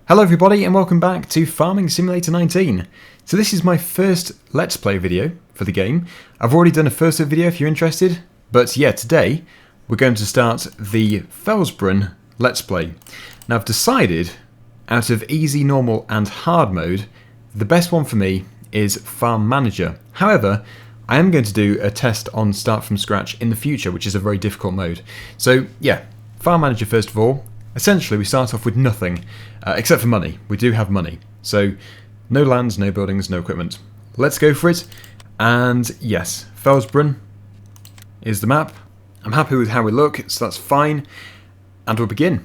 Hello everybody and welcome back to Farming Simulator 19. So this is my first Let's Play video for the game. I've already done a first video if you're interested, but yeah, today we're going to start the Felsbrunn Let's Play. Now I've decided, out of easy, normal and hard mode, the best one for me is Farm Manager. However, I am going to do a test on Start From Scratch in the future, which is a very difficult mode. So yeah, Farm Manager first of all. Essentially, we start off with nothing, except for money. We do have money. So, no lands, no buildings, no equipment. Let's go for it. And yes, Felsbrunn is the map. I'm happy with how we look, so that's fine. And we'll begin.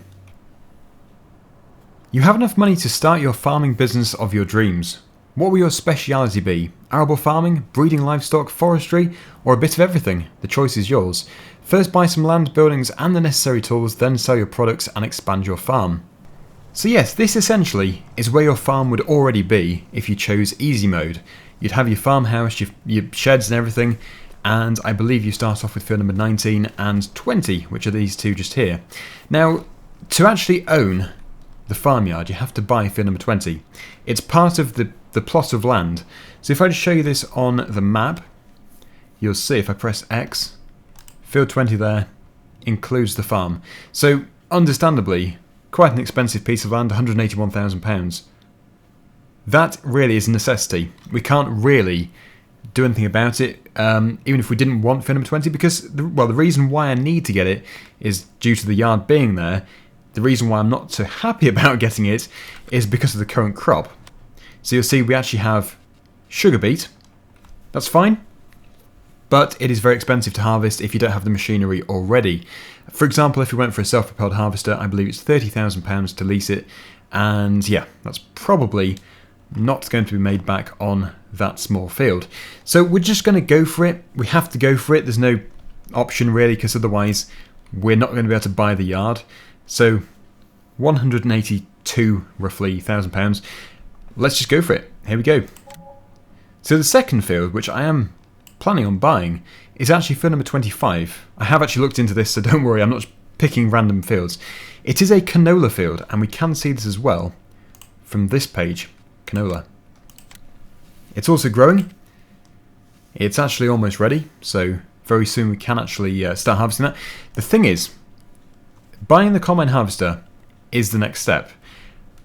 You have enough money to start your farming business of your dreams. What will your speciality be? Arable farming, breeding livestock, forestry, or a bit of everything? The choice is yours. First buy some land, buildings and the necessary tools, then sell your products and expand your farm. So yes, this essentially is where your farm would already be if you chose easy mode. You'd have your farmhouse, your sheds and everything, and I believe you start off with field number 19 and 20, which are these two just here. Now, to actually own the farmyard, you have to buy field number 20. It's part of the plot of land. So if I just show you this on the map, you'll see if I press X, field 20 there includes the farm. So understandably, quite an expensive piece of land, £181,000. That really is a necessity. We can't really do anything about it, even if we didn't want field number 20, because the reason why I need to get it is due to the yard being there. The reason why I'm not so happy about getting it is because of the current crop. So you'll see we actually have sugar beet. That's fine. But it is very expensive to harvest if you don't have the machinery already. For example, if we went for a self-propelled harvester, I believe it's £30,000 to lease it. And yeah, that's probably not going to be made back on that small field. So we're just going to go for it. We have to go for it. There's no option really, because otherwise we're not going to be able to buy the yard. So 182 roughly £1,000. Let's just go for it. Here we go. So the second field, which I am planning on buying, is actually field number 25. I have actually looked into this, so don't worry, I'm not just picking random fields. It is a canola field, and we can see this as well from this page. Canola. It's also growing. It's actually almost ready, so very soon we can actually start harvesting that. The thing is, buying the combine harvester is the next step,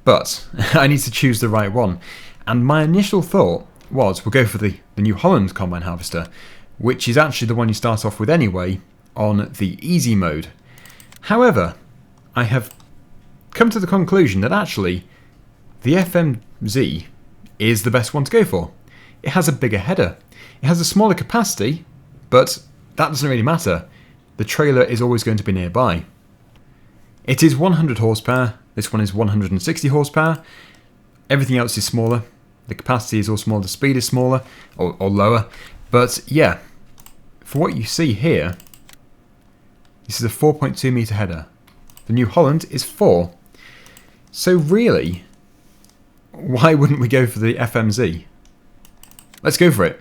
but I need to choose the right one. And my initial thought was we'll go for the New Holland combine harvester, which is actually the one you start off with anyway on the easy mode. However, I have come to the conclusion that actually the FMZ is the best one to go for. It has a bigger header. It has a smaller capacity, but that doesn't really matter. The trailer is always going to be nearby. It is 100 horsepower. This one is 160 horsepower. Everything else is smaller. The capacity is all smaller. The speed is smaller or lower. But yeah, for what you see here, this is a 4.2 metre header. The New Holland is 4. So really, why wouldn't we go for the FMZ? Let's go for it.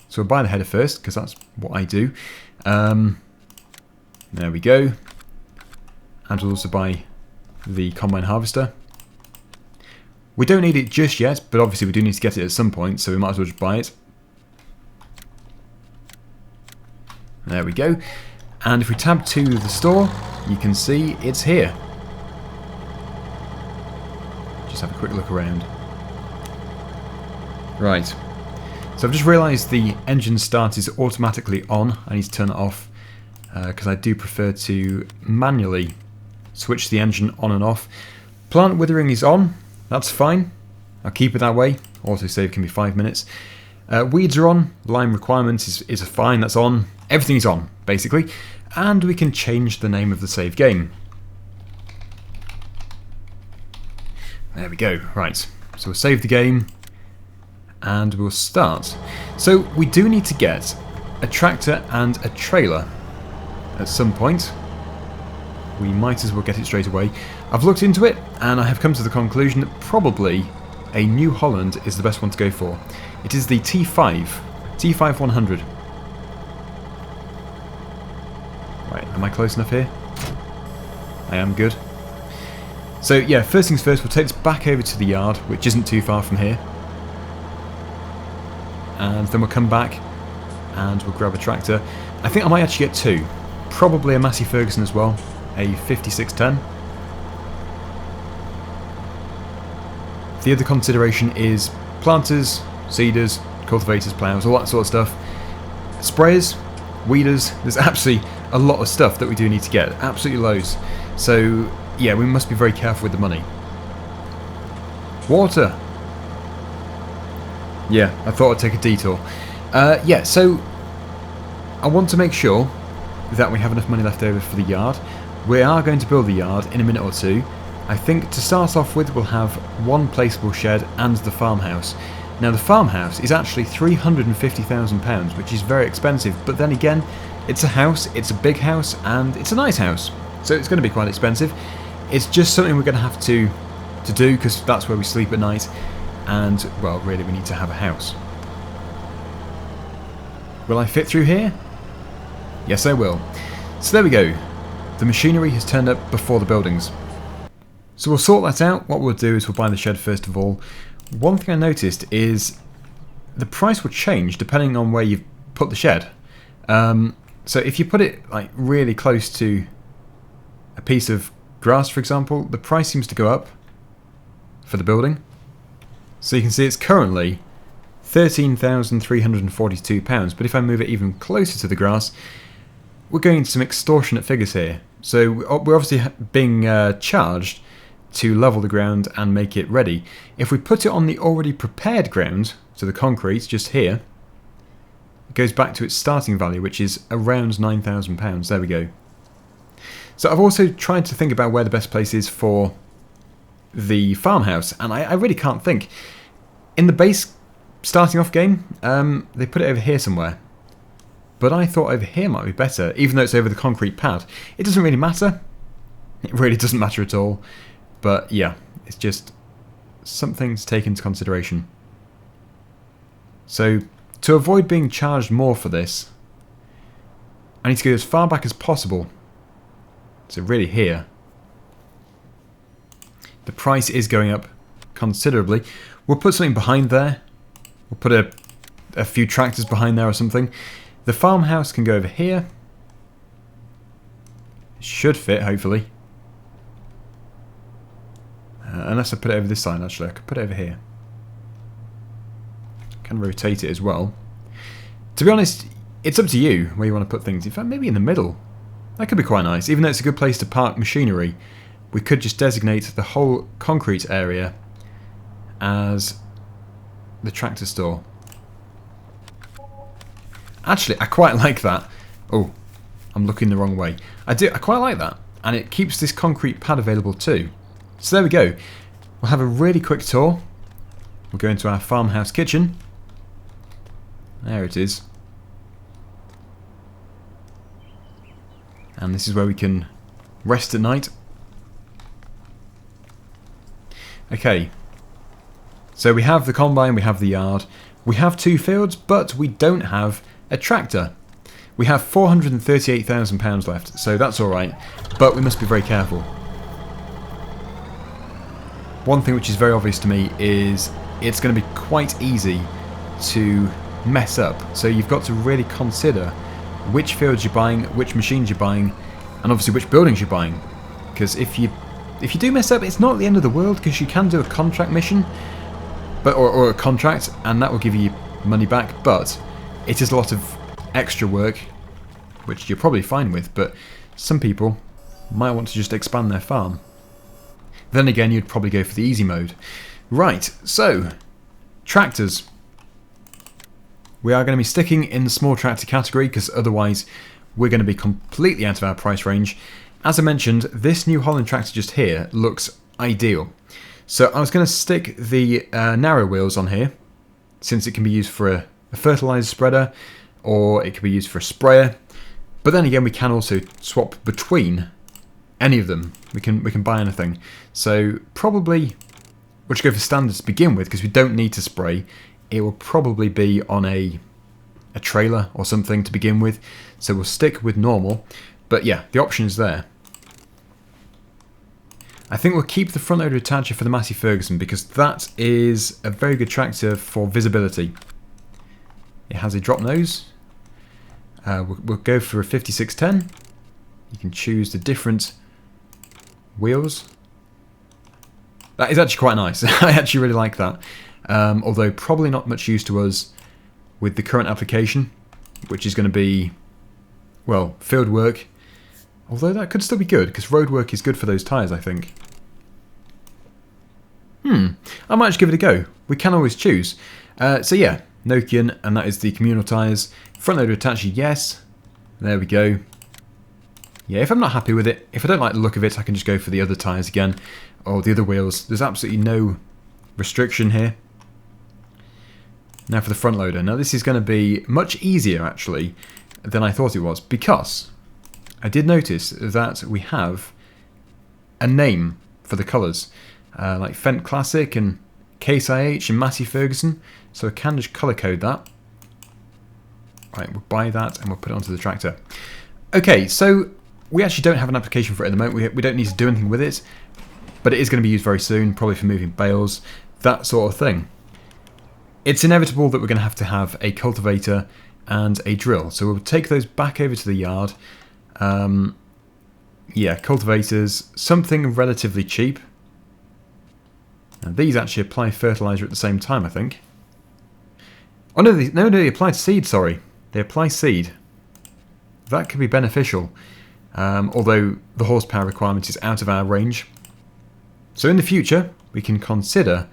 So we'll buy the header first, because that's what I do. There we go. And we'll also buy the combine harvester. We don't need it just yet, but obviously we do need to get it at some point, so we might as well just buy it. There we go. And if we tab to the store, you can see it's here. Just have a quick look around. Right. So I've just realised the engine start is automatically on. I need to turn it off because I do prefer to manually switch the engine on and off. Plant withering is on. That's fine. I'll keep it that way. Autosave can be 5 minutes. Weeds are on. Lime requirements is fine. That's on. Everything's on, basically. And we can change the name of the save game. There we go. Right. So we'll save the game. And we'll start. So we do need to get a tractor and a trailer at some point. We might as well get it straight away. I've looked into it and I have come to the conclusion that probably a New Holland is the best one to go for. It is the T5 100. Right, am I close enough here? I am good. So yeah, first things first, we'll take this back over to the yard, which isn't too far from here. And then we'll come back and we'll grab a tractor. I think I might actually get two. Probably a Massey Ferguson as well, a 5610. The other consideration is planters, seeders, cultivators, ploughs, all that sort of stuff. Sprayers, weeders, there's absolutely a lot of stuff that we do need to get, absolutely loads. So yeah, we must be very careful with the money. Water. Yeah, I thought I'd take a detour. Yeah, so I want to make sure that we have enough money left over for the yard. We are going to build the yard in a minute or two. I think to start off with, we'll have one placeable shed and the farmhouse. Now the farmhouse is actually £350,000, which is very expensive, but then again, it's a house, it's a big house, and it's a nice house, so it's going to be quite expensive. It's just something we're going to have to do, because that's where we sleep at night, and, well, really we need to have a house. Will I fit through here? Yes, I will. So there we go. The machinery has turned up before the buildings. So we'll sort that out. What we'll do is we'll buy the shed first of all. One thing I noticed is the price will change depending on where you've put the shed. So if you put it like really close to a piece of grass, for example, the price seems to go up for the building. So you can see it's currently £13,342, but if I move it even closer to the grass, we're going into some extortionate figures here. So we're obviously being charged to level the ground and make it ready. If we put it on the already prepared ground, so the concrete just here, it goes back to its starting value, which is around £9,000. There we go. So I've also tried to think about where the best place is for the farmhouse, and I really can't think. In the base starting off game, they put it over here somewhere. But I thought over here might be better, even though it's over the concrete pad. It doesn't really matter. It really doesn't matter at all. But yeah, it's just something to take into consideration. So, to avoid being charged more for this, I need to go as far back as possible. So really here. The price is going up considerably. We'll put something behind there. We'll put a few tractors behind there or something. The farmhouse can go over here. It should fit, hopefully. Unless I put it over this side, actually. I could put it over here. Can rotate it as well. To be honest, it's up to you where you want to put things. In fact, maybe in the middle. That could be quite nice. Even though it's a good place to park machinery, we could just designate the whole concrete area as the tractor store. Actually, I quite like that. Oh, I'm looking the wrong way. I quite like that. And it keeps this concrete pad available too. So there we go. We'll have a really quick tour. We'll go into our farmhouse kitchen. There it is. And this is where we can rest at night. Okay. So we have the combine, we have the yard. We have 2 fields, but we don't have a tractor. We have £438,000 left, so that's alright. But we must be very careful. One thing which is very obvious to me is it's going to be quite easy to mess up. So you've got to really consider which fields you're buying, which machines you're buying, and obviously which buildings you're buying. Because if you do mess up, it's not the end of the world, because you can do a contract mission, or a contract, and that will give you money back. But it is a lot of extra work, which you're probably fine with. But some people might want to just expand their farm. Then again, you'd probably go for the easy mode. Right, so, tractors. We are going to be sticking in the small tractor category, because otherwise we're going to be completely out of our price range. As I mentioned, this New Holland tractor just here looks ideal. So I was going to stick the narrow wheels on here, since it can be used for a fertilizer spreader, or it can be used for a sprayer. But then again, we can also swap between any of them. We can buy anything. So probably we'll just go for standard to begin with, because we don't need to spray. It will probably be on a trailer or something to begin with. So we'll stick with normal. But yeah, the option is there. I think we'll keep the front loader attacher for the Massey Ferguson because that is a very good tractor for visibility. It has a drop nose. We'll go for a 5610. You can choose the different wheels. That is actually quite nice. I actually really like that. Although probably not much use to us with the current application, which is going to be, well, field work. Although that could still be good, because road work is good for those tyres, I think. I might just give it a go. We can always choose. So yeah, Nokian, and that is the communal tyres. Front loader attacher, yes. There we go. Yeah, if I'm not happy with it, if I don't like the look of it, I can just go for the other tyres again, or the other wheels. There's absolutely no restriction here. Now for the front loader. Now this is going to be much easier, actually, than I thought it was, because I did notice that we have a name for the colours, like Fent Classic and Case IH and Massey Ferguson, so I can just colour code that. Right, we'll buy that and we'll put it onto the tractor. Okay, so we actually don't have an application for it at the moment. We don't need to do anything with it, but it is going to be used very soon, probably for moving bales, that sort of thing. It's inevitable that we're going to have a cultivator and a drill, so we'll take those back over to the yard. Yeah, cultivators, something relatively cheap. And these actually apply fertiliser at the same time, I think. Oh no, they apply seed, sorry. They apply seed. That could be beneficial, although the horsepower requirement is out of our range. So in the future, we can consider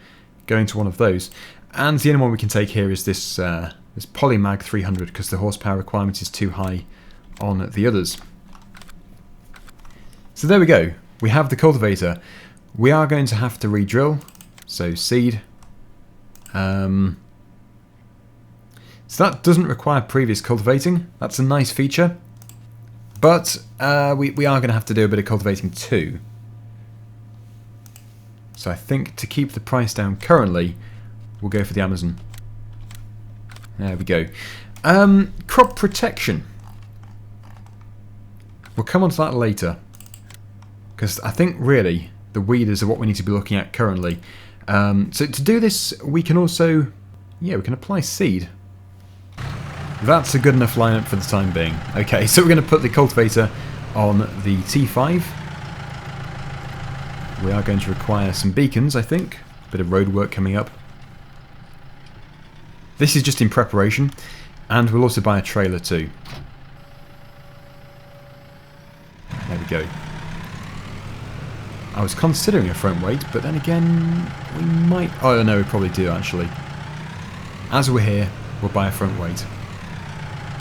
going to one of those. And the only one we can take here is this Polymag 300, because the horsepower requirement is too high on the others. So there we go. We have the cultivator. We are going to have to re-drill. So seed. So that doesn't require previous cultivating. That's a nice feature. But we are going to have to do a bit of cultivating too. So I think to keep the price down currently, we'll go for the Amazon. There we go. Crop protection. We'll come on to that later. Because I think really the weeders are what we need to be looking at currently. So to do this, we can also, yeah, we can apply seed. That's a good enough lineup for the time being. Okay, so we're going to put the cultivator on the T5. We are going to require some beacons, I think. Bit of road work coming up. This is just in preparation, and we'll also buy a trailer too. There we go. I was considering a front weight, but then again, we might... Oh no, we probably do actually. As we're here, we'll buy a front weight.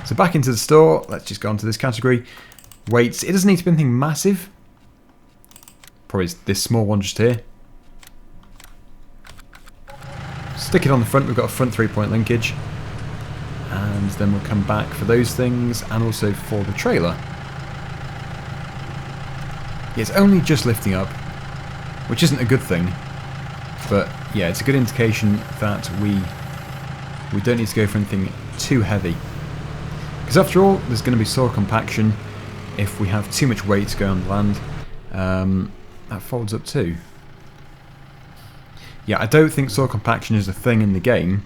So back into the store, let's just go onto this category. Weights, it doesn't need to be anything massive. Probably this small one just here. Stick it on the front, we've got a front 3-point linkage. And then we'll come back for those things, and also for the trailer. Yeah, it's only just lifting up, which isn't a good thing. But yeah, it's a good indication that we don't need to go for anything too heavy. Because after all, there's going to be soil compaction if we have too much weight going on the land. That folds up too. Yeah, I don't think soil compaction is a thing in the game,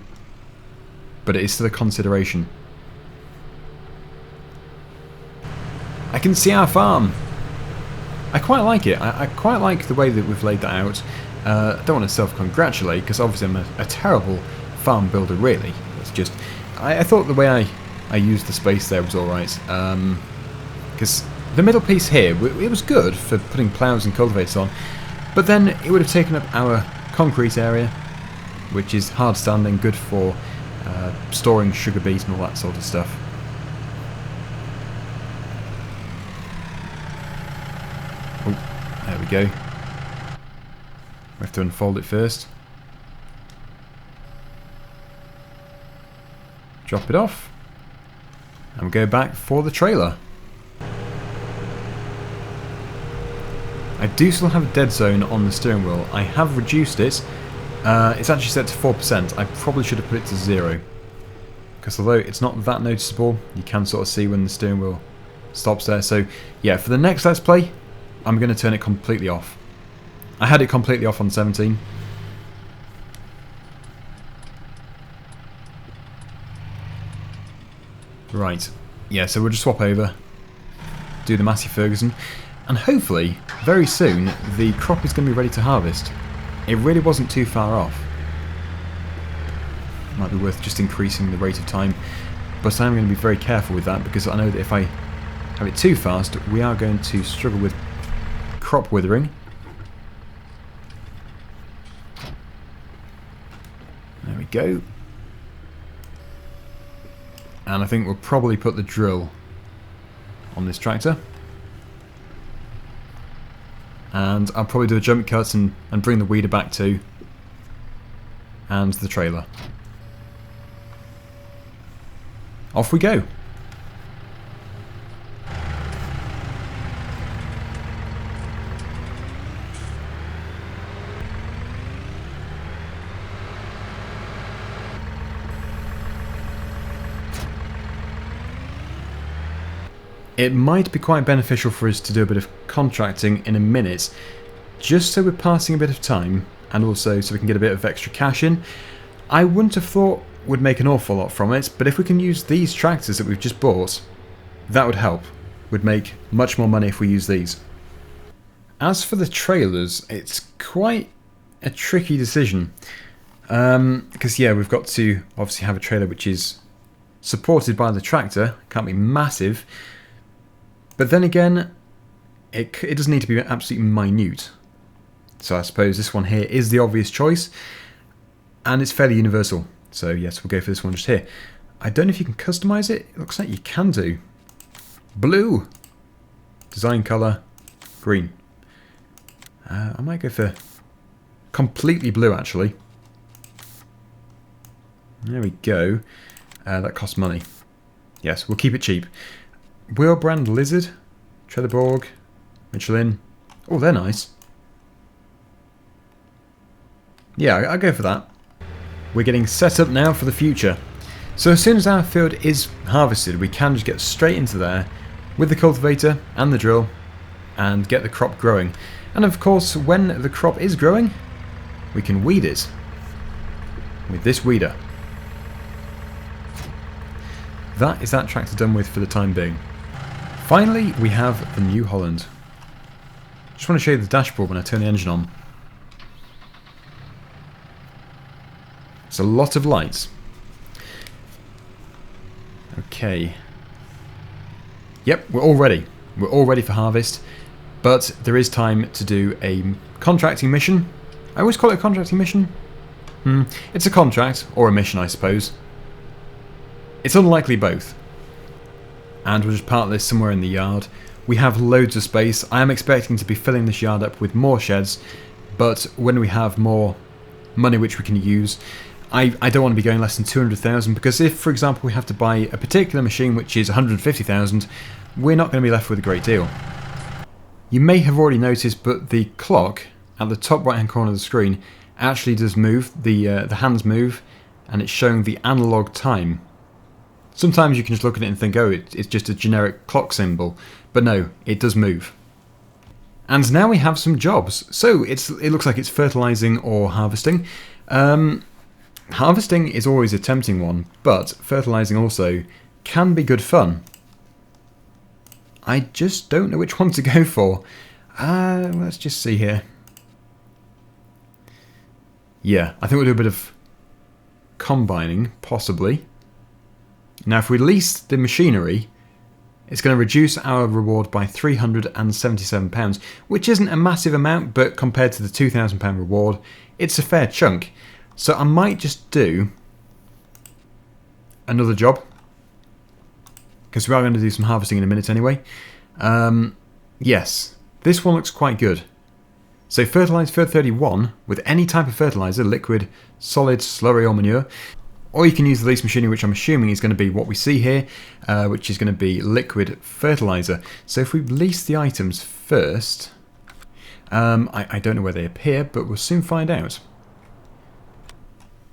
but it is still a consideration. I can see our farm. I quite like it. I quite like the way that we've laid that out. I don't want to self-congratulate, because obviously I'm a terrible farm builder, really. It's just... I thought the way I used the space there was alright. Because the middle piece here, it was good for putting ploughs and cultivators on, but then it would have taken up our concrete area, which is hard standing, good for storing sugar beets and all that sort of stuff. Oh, there we go. We have to unfold it first. Drop it off. And we'll go back for the trailer. I do still have a dead zone on the steering wheel. I have reduced it. It's actually set to 4%. I probably should have put it to 0. Because although it's not that noticeable, you can sort of see when the steering wheel stops there. So yeah, for the next Let's Play, I'm going to turn it completely off. I had it completely off on 17. Right. Yeah, so we'll just swap over, do the Massey Ferguson, and hopefully, very soon, the crop is going to be ready to harvest. It really wasn't too far off. Might be worth just increasing the rate of time, but I'm going to be very careful with that because I know that if I have it too fast, we are going to struggle with crop withering. There we go. And I think we'll probably put the drill on this tractor. And I'll probably do a jump cut and bring the weeder back too. And the trailer. Off we go. It might be quite beneficial for us to do a bit of contracting in a minute, just so we're passing a bit of time, and also so we can get a bit of extra cash in. I wouldn't have thought we'd make an awful lot from it, but if we can use these tractors that we've just bought, that would help. We'd make much more money if we use these. As for the trailers, it's quite a tricky decision. Because yeah, we've got to obviously have a trailer which is supported by the tractor, can't be massive. But then again, it doesn't need to be absolutely minute. So I suppose this one here is the obvious choice. And it's fairly universal. So yes, we'll go for this one just here. I don't know if you can customize it. It looks like you can do. Blue. Design colour. Green. I might go for completely blue actually. There we go. That costs money. Yes, we'll keep it cheap. Wheel brand Lizard, Trelleborg, Michelin. Oh, they're nice. Yeah, I'll go for that. We're getting set up now for the future. So as soon as our field is harvested, we can just get straight into there with the cultivator and the drill and get the crop growing. And of course, when the crop is growing, we can weed it with this weeder. That is that tractor done with for the time being. Finally, we have the New Holland. Just want to show you the dashboard when I turn the engine on. It's a lot of lights. Okay. Yep, we're all ready. We're all ready for harvest. But there is time to do a contracting mission. I always call it a contracting mission. It's a contract, or a mission I suppose. It's unlikely both. And we'll just park this somewhere in the yard. We have loads of space. I am expecting to be filling this yard up with more sheds, but when we have more money which we can use, I don't want to be going less than 200,000, because if, for example, we have to buy a particular machine which is 150,000, we're not going to be left with a great deal. You may have already noticed, but the clock at the top right hand corner of the screen actually does move. The hands move, and it's showing the analog time. Sometimes you can just look at it and think, oh, it's just a generic clock symbol. But no, it does move. And now we have some jobs. So it looks like it's fertilising or harvesting. Harvesting is always a tempting one, but fertilising also can be good fun. I just don't know which one to go for. Let's just see here. Yeah, I think we'll do a bit of combining, possibly. Now, if we lease the machinery, it's going to reduce our reward by £377, which isn't a massive amount, but compared to the £2,000 reward, it's a fair chunk. So I might just do another job, because we are going to do some harvesting in a minute anyway. Yes, this one looks quite good. So fertilise for 31 with any type of fertiliser, liquid, solid, slurry or manure. Or you can use the lease machinery, which I'm assuming is going to be what we see here, which is going to be liquid fertiliser. So if we lease the items first, I don't know where they appear, but we'll soon find out.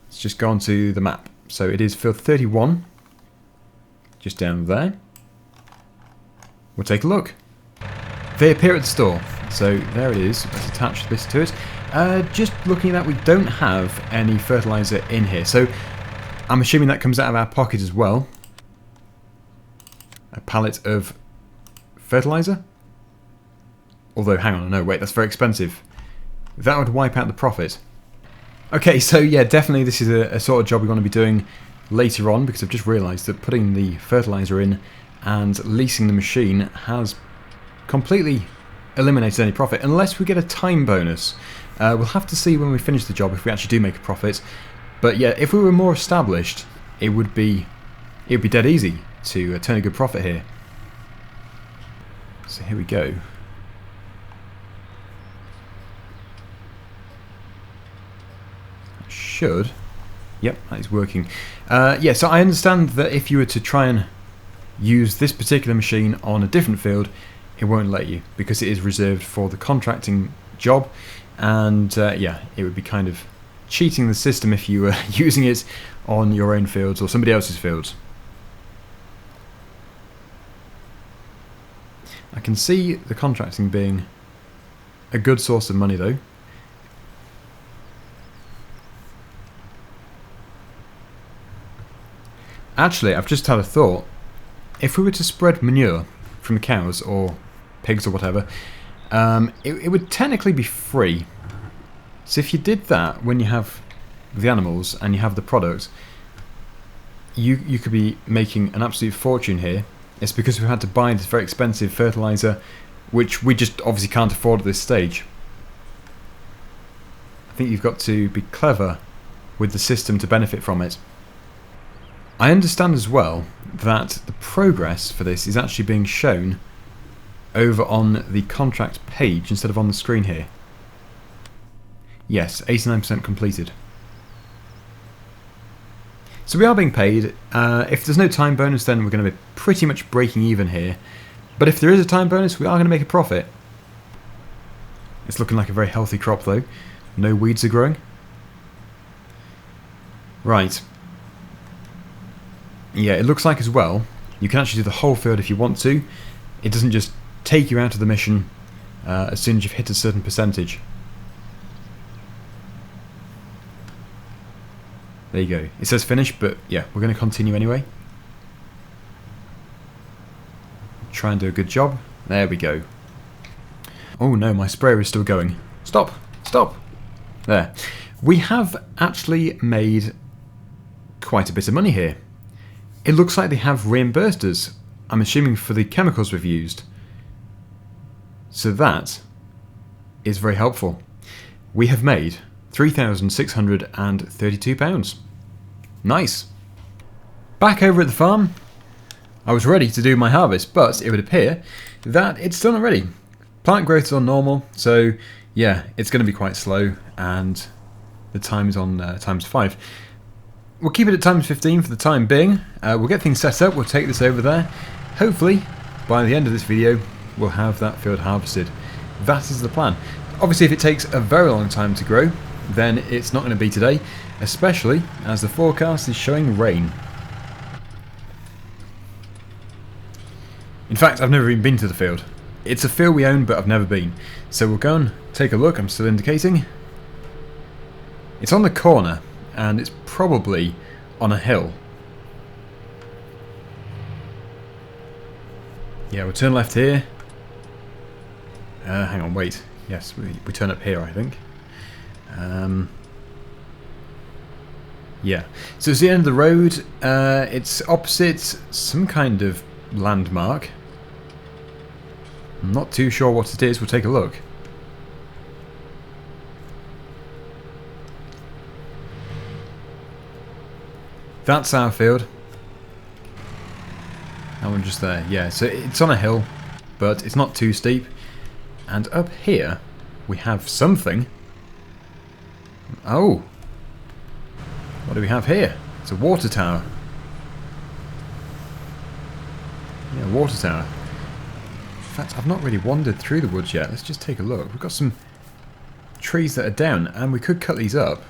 Let's just go onto the map. So it is field 31, just down there. We'll take a look. They appear at the store. So there it is. Let's attach this to it. Just looking at that, we don't have any fertilizer in here. So I'm assuming that comes out of our pocket as well. A pallet of fertilizer. Although, hang on, no, wait, that's very expensive. That would wipe out the profit. Okay, so yeah, definitely this is a sort of job we want to be doing later on, because I've just realised that putting the fertilizer in and leasing the machine has completely eliminated any profit, unless we get a time bonus. We'll have to see when we finish the job if we actually do make a profit. But yeah, if we were more established, it would be dead easy to turn a good profit here. So here we go. Should. Yep, that is working. Yeah, so I understand that if you were to try and use this particular machine on a different field, it won't let you, because it is reserved for the contracting job, and yeah, it would be kind of cheating the system if you were using it on your own fields or somebody else's fields. I can see the contracting being a good source of money though. Actually, I've just had a thought. If we were to spread manure from cows or pigs or whatever, it would technically be free. So if you did that when you have the animals and you have the product, you could be making an absolute fortune here. It's because we had to buy this very expensive fertilizer, which we just obviously can't afford at this stage. I think you've got to be clever with the system to benefit from it. I understand as well that the progress for this is actually being shown over on the contract page instead of on the screen here. Yes, 89% completed. So we are being paid. If there's no time bonus, then we're going to be pretty much breaking even here. But if there is a time bonus, we are going to make a profit. It's looking like a very healthy crop though. No weeds are growing. Right. Yeah, it looks like as well, you can actually do the whole field if you want to. It doesn't just take you out of the mission as soon as you've hit a certain percentage. There you go. It says finish, but yeah, we're going to continue anyway. Try and do a good job. There we go. Oh no, my sprayer is still going. Stop! Stop! There. We have actually made quite a bit of money here. It looks like they have reimbursed us, I'm assuming for the chemicals we've used. So that is very helpful. We have made £3,632. Nice. Back over at the farm, I was ready to do my harvest, but it would appear that it's done already. Plant growth is on normal, so yeah, it's going to be quite slow, and the time is on times 5. We'll keep it at times 15 for the time being. We'll get things set up, we'll take this over there. Hopefully, by the end of this video, we'll have that field harvested. That is the plan. Obviously, if it takes a very long time to grow, then it's not going to be today, especially as the forecast is showing rain. In fact, I've never even been to the field. It's a field we own, but I've never been. So we'll go and take a look. I'm still indicating. It's on the corner, and it's probably on a hill. Yeah, we'll turn left here. Hang on, wait. Yes, we turn up here, I think. Yeah. So it's the end of the road. It's opposite some kind of landmark. I'm not too sure what it is. We'll take a look. That's our field. That one just there. Yeah, so it's on a hill, but it's not too steep. And up here, we have something. Oh! What do we have here? It's a water tower. Yeah, water tower. In fact, I've not really wandered through the woods yet. Let's just take a look. We've got some trees that are down, and we could cut these up.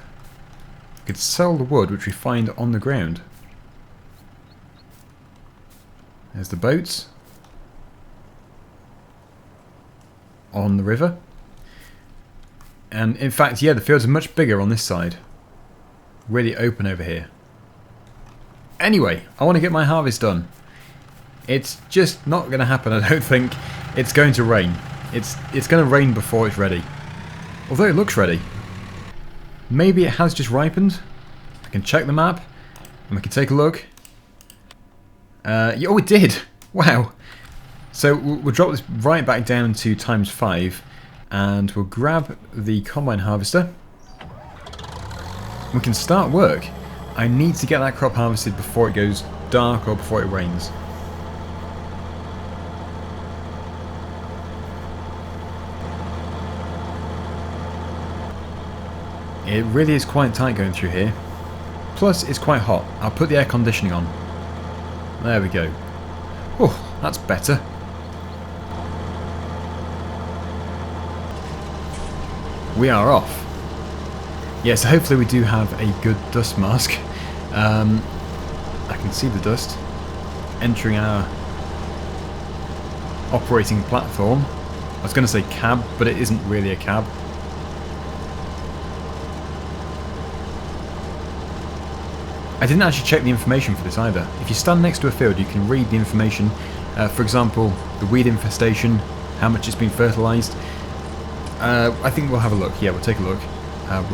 We could sell the wood which we find on the ground. There's the boats. on the river. And in fact, yeah, the fields are much bigger on this side. Really open over here. Anyway, I want to get my harvest done. It's just not going to happen, I don't think. It's going to rain. It's going to rain before it's ready. Although it looks ready. Maybe it has just ripened. I can check the map and we can take a look. Oh, it did! Wow! So we'll drop this right back down to ×5 and we'll grab the combine harvester. We can start work. I need to get that crop harvested before it goes dark or before it rains. It really is quite tight going through here. Plus, it's quite hot. I'll put the air conditioning on. There we go. Oh, that's better. We are off. Yes, hopefully we do have a good dust mask. I can see the dust entering our operating platform. I was going to say cab, but it isn't really a cab. I didn't actually check the information for this either. If you stand next to a field, you can read the information. For example, the weed infestation, how much it's been fertilised. I think we'll have a look. Yeah, we'll take a look.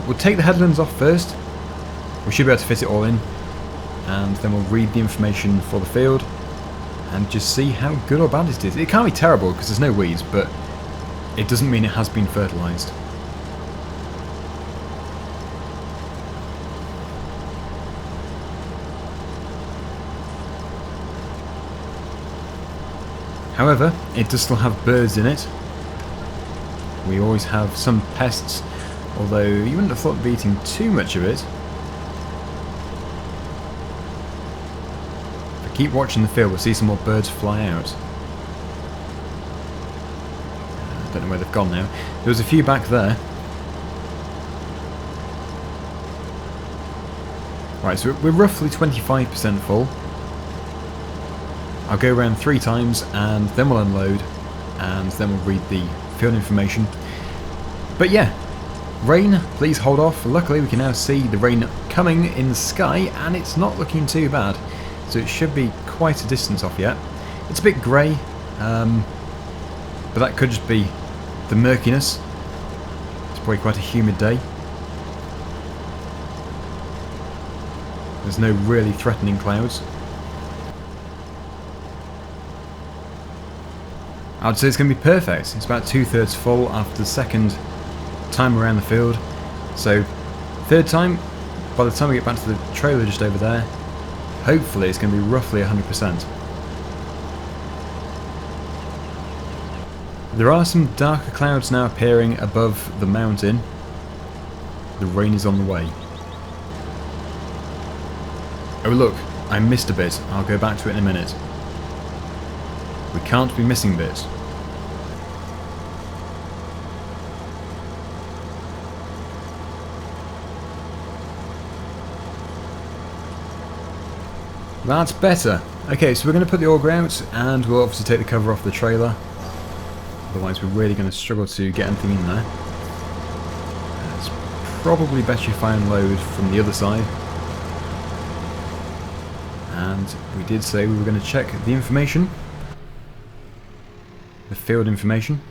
We'll take the headlands off first. We should be able to fit it all in. And then we'll read the information for the field. And just see how good or bad it is. It can't be terrible because there's no weeds, but it doesn't mean it has been fertilised. However, it does still have birds in it. We always have some pests, although you wouldn't have thought they'd be eating too much of it. If I keep watching the field, we'll see some more birds fly out. I don't know where they've gone now. There was a few back there. Right, so we're roughly 25% full. I'll go around 3 times and then we'll unload and then we'll read the field information. But yeah, rain, please hold off. Luckily we can now see the rain coming in the sky and it's not looking too bad. So it should be quite a distance off yet. It's a bit grey, but that could just be the murkiness. It's probably quite a humid day. There's no really threatening clouds. I'd say it's going to be perfect. It's about 2/3 full after the second time around the field. So, third time, by the time we get back to the trailer just over there, hopefully it's going to be roughly 100%. There are some darker clouds now appearing above the mountain. The rain is on the way. Oh look, I missed a bit. I'll go back to it in a minute. We can't be missing bits. That's better. Okay, so we're going to put the auger out and we'll obviously take the cover off the trailer. Otherwise we're really going to struggle to get anything in there. It's probably better if I unload from the other side. And we did say we were going to check the information. The field information.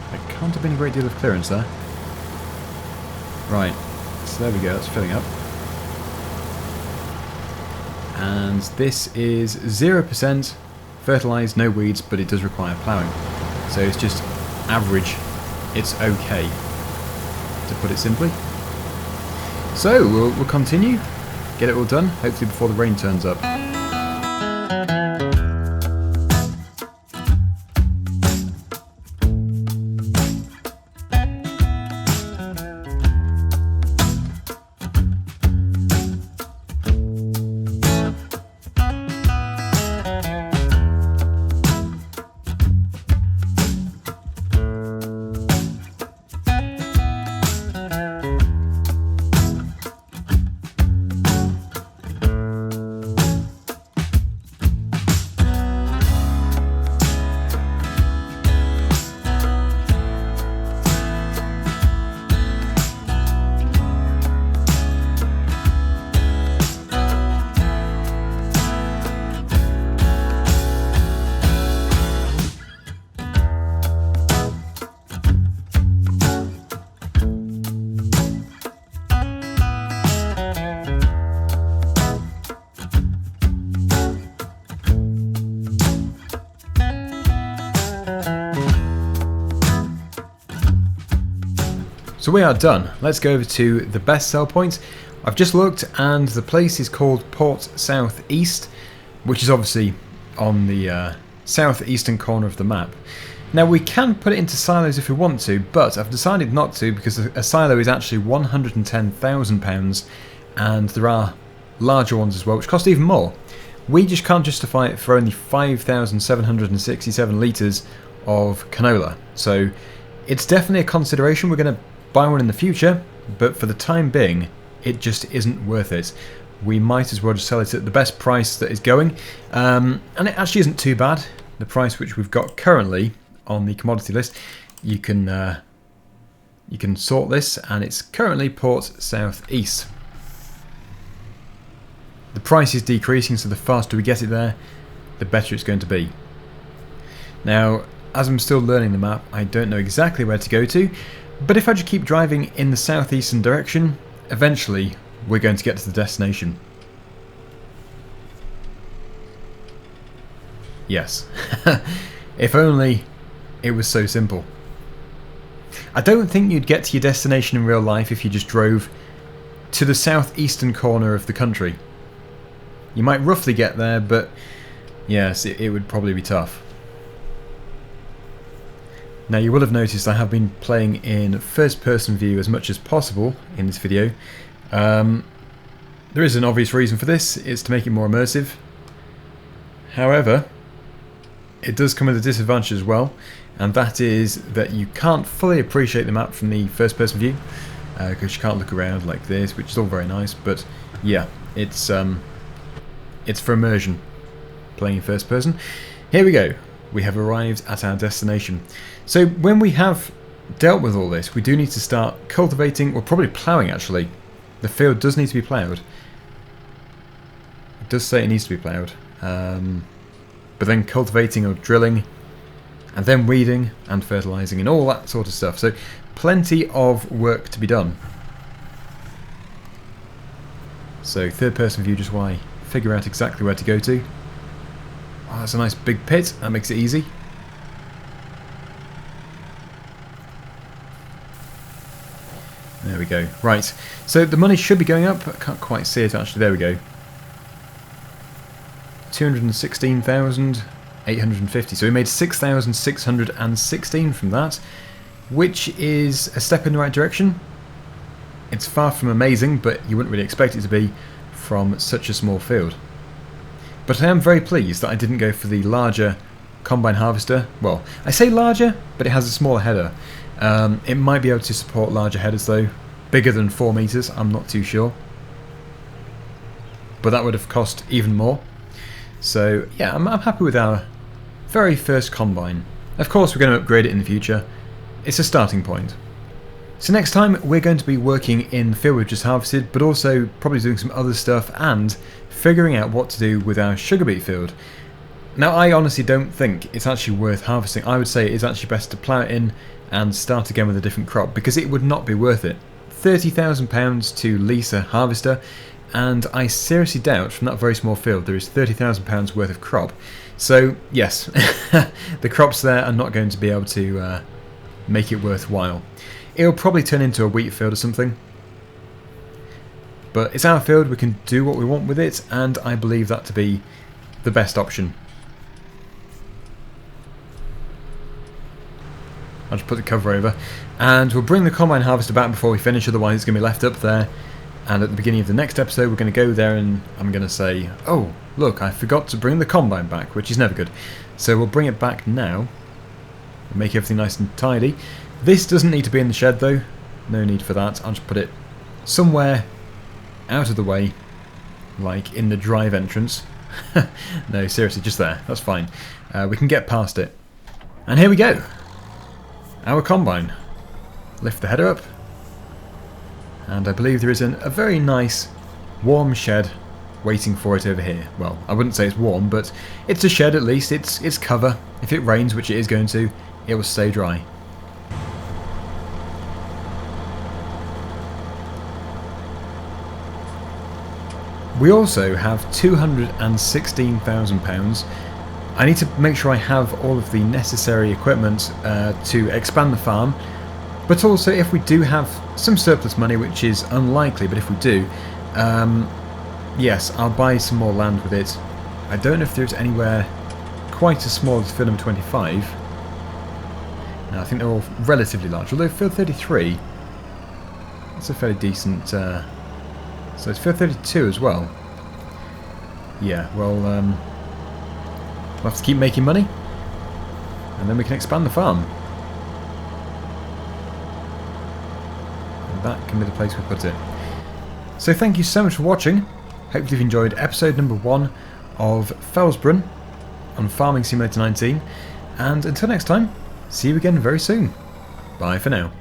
There can't have been a great deal of clearance there. Right, so there we go, that's filling up. And this is 0% fertilised, no weeds, but it does require ploughing. So it's just average, it's okay, to put it simply. So we'll continue, get it all done, hopefully before the rain turns up. So we are done. Let's go over to the best sell point. I've just looked and the place is called Port Southeast, which is obviously on the southeastern corner of the map. Now we can put it into silos if we want to, but I've decided not to because a silo is actually £110,000 and there are larger ones as well which cost even more. We just can't justify it for only 5,767 litres of canola. So it's definitely a consideration. We're going to buy one in the future, but for the time being it just isn't worth it. We might as well just sell it at the best price that is going, and it actually isn't too bad. The price which we've got currently on the commodity list, you can sort this, and it's currently Port Southeast. The price is decreasing, so the faster we get it there, the better it's going to be. Now, as I'm still learning the map, I don't know exactly where to go to, but if I just keep driving in the southeastern direction, eventually we're going to get to the destination. Yes. If only it was so simple. I don't think you'd get to your destination in real life if you just drove to the southeastern corner of the country. You might roughly get there, but yes, it would probably be tough. Now you will have noticed I have been playing in first person view as much as possible in this video. There is an obvious reason for this, it's to make it more immersive. However, it does come with a disadvantage as well, and that is that you can't fully appreciate the map from the first person view, because you can't look around like this, which is all very nice, but yeah, it's for immersion, playing in first person. Here we go, we have arrived at our destination. So when we have dealt with all this, we do need to start cultivating, or probably ploughing actually. The field does need to be ploughed. It does say it needs to be ploughed. But then cultivating or drilling, and then weeding and fertilising and all that sort of stuff. So plenty of work to be done. So third person view just while I figure out exactly where to go to. Oh, that's a nice big pit, that makes it easy. There we go. Right, so the money should be going up. I can't quite see it actually. There we go. 216,850. So we made 6,616 from that, which is a step in the right direction. It's far from amazing, but you wouldn't really expect it to be from such a small field. But I am very pleased that I didn't go for the larger combine harvester. Well, I say larger, but it has a smaller header. It might be able to support larger headers though. Bigger than 4 meters, I'm not too sure. But that would have cost even more. So yeah, I'm happy with our very first combine. Of course we're going to upgrade it in the future. It's a starting point. So next time we're going to be working in the field we've just harvested, but also probably doing some other stuff and figuring out what to do with our sugar beet field. Now I honestly don't think it's actually worth harvesting. I would say it's actually best to plough it in and start again with a different crop, because it would not be worth it. £30,000 to lease a harvester, and I seriously doubt from that very small field there is £30,000 worth of crop. So yes, the crops there are not going to be able to make it worthwhile. It'll probably turn into a wheat field or something. But it's our field, we can do what we want with it, and I believe that to be the best option. I'll just put the cover over, and we'll bring the combine harvester back before we finish, otherwise it's going to be left up there. And at the beginning of the next episode we're going to go there and I'm going to say, oh look, I forgot to bring the combine back, which is never good. So we'll bring it back now, make everything nice and tidy. This doesn't need to be in the shed though, no need for that. I'll just put it somewhere out of the way, like in the drive entrance. No, seriously, just there, that's fine. We can get past it. And here we go, our combine. Lift the header up, and I believe there is a very nice warm shed waiting for it over here. Well, I wouldn't say it's warm, but it's a shed at least, it's cover. If it rains, which it is going to, it will stay dry. We also have £216,000. I need to make sure I have all of the necessary equipment to expand the farm. But also, if we do have some surplus money, which is unlikely, but if we do, yes, I'll buy some more land with it. I don't know if there's anywhere quite as small as field number 25. No, I think they're all relatively large. Although field 33, that's a fairly decent... so it's field 32 as well. Yeah, well, we'll have to keep making money, and then we can expand the farm. And that can be the place we put it. So thank you so much for watching. Hopefully you've enjoyed episode number 1 of Felsbrunn on Farming Simulator 19. And until next time, see you again very soon. Bye for now.